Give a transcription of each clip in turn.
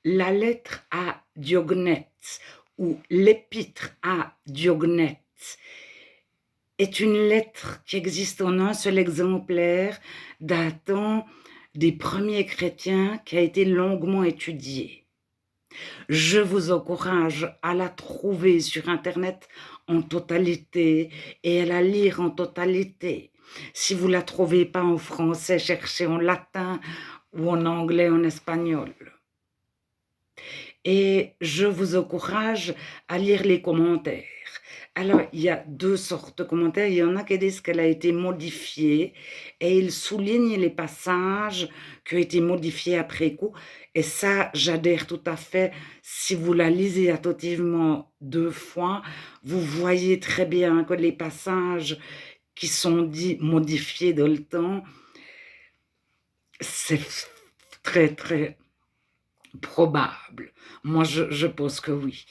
La lettre à Diognète ou l'épître à Diognète est une lettre qui existe en un seul exemplaire datant des premiers chrétiens qui a été longuement étudiée. Je vous encourage à la trouver sur Internet en totalité et à la lire en totalité. Si vous ne la trouvez pas en français, cherchez en latin ou en anglais, en espagnol. Et je vous encourage à lire les commentaires. Alors, il y a deux sortes de commentaires. Il y en a qui disent qu'elle a été modifiée et ils soulignent les passages qui ont été modifiés après coup. Et ça, j'adhère tout à fait. Si vous la lisez attentivement 2 fois, vous voyez très bien que les passages qui sont dits modifiés dans le temps, c'est très, très probable. Moi, je pense que oui.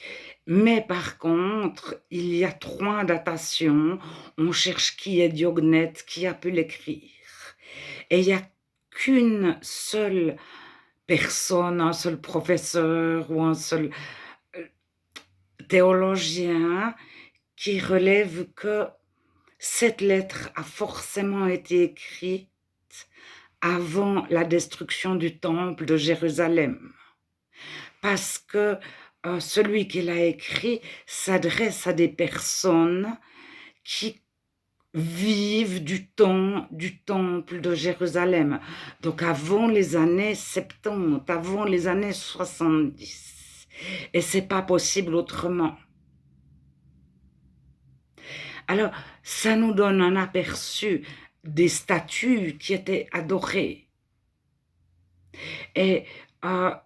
Mais par contre, il y a 3 datations. On cherche qui est Diognète, qui a pu l'écrire. Et il n'y a qu'une seule personne, un seul professeur ou un seul théologien qui relève que cette lettre a forcément été écrite avant la destruction du temple de Jérusalem. Parce que celui qui l'a écrit s'adresse à des personnes qui vivent du temps du temple de Jérusalem. Donc avant les années 70, avant les années 70. Et c'est pas possible autrement. Alors, ça nous donne un aperçu des statues qui étaient adorées. Et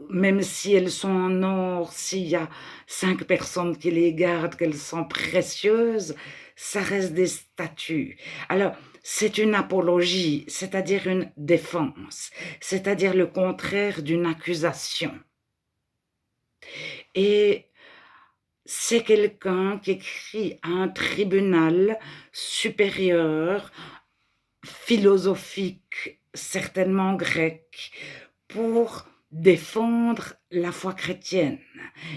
même si elles sont en or, s'il y a 5 personnes qui les gardent, qu'elles sont précieuses, ça reste des statues. Alors, c'est une apologie, c'est-à-dire une défense, c'est-à-dire le contraire d'une accusation. Et c'est quelqu'un qui écrit à un tribunal supérieur, philosophique, certainement grec, pour défendre la foi chrétienne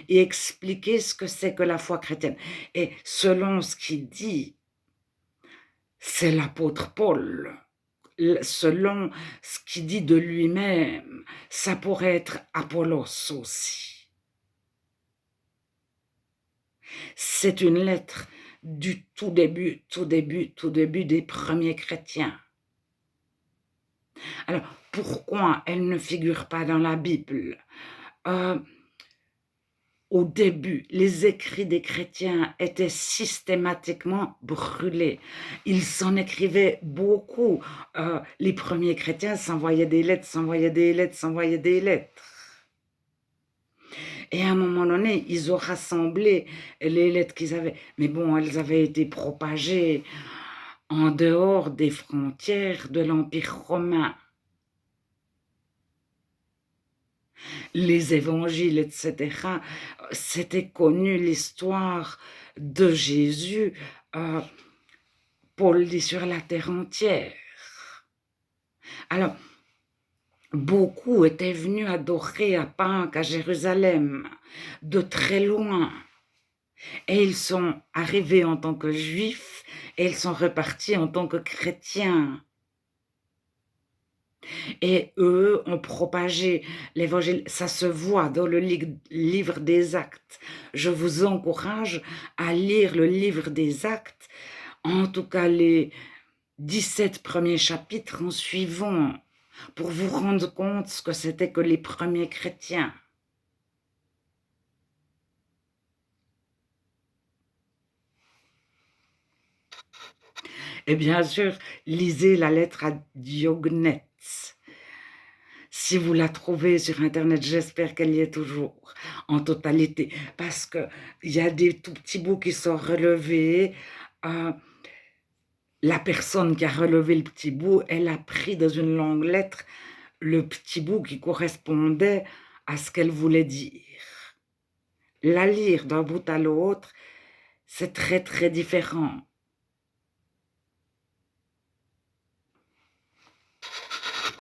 et expliquer ce que c'est que la foi chrétienne. Et selon ce qu'il dit, c'est l'apôtre Paul. Selon ce qu'il dit de lui-même, ça pourrait être Apollos aussi. C'est une lettre du tout début des premiers chrétiens. Alors, pourquoi elle ne figure pas dans la Bible? Au début, les écrits des chrétiens étaient systématiquement brûlés. Ils s'en écrivaient beaucoup. Les premiers chrétiens s'envoyaient des lettres, s'envoyaient des lettres, s'envoyaient des lettres. Et à un moment donné, ils ont rassemblé les lettres qu'ils avaient. Mais bon, elles avaient été propagées en dehors des frontières de l'Empire romain. Les évangiles, etc. C'était connu l'histoire de Jésus, Paul dit sur la terre entière. Alors, beaucoup étaient venus adorer à Pâques, à Jérusalem, de très loin. Et ils sont arrivés en tant que juifs et ils sont repartis en tant que chrétiens. Et eux ont propagé l'évangile. Ça se voit dans le livre des Actes. Je vous encourage à lire le livre des Actes, en tout cas les 17 premiers chapitres en suivant, pour vous rendre compte ce que c'était que les premiers chrétiens. Et bien sûr, lisez la lettre à Diognète. Si vous la trouvez sur Internet, j'espère qu'elle y est toujours, en totalité, parce qu'il y a des tout petits bouts qui sont relevés. La personne qui a relevé le petit bout, elle a pris dans une longue lettre le petit bout qui correspondait à ce qu'elle voulait dire. La lire d'un bout à l'autre, c'est très, très différent.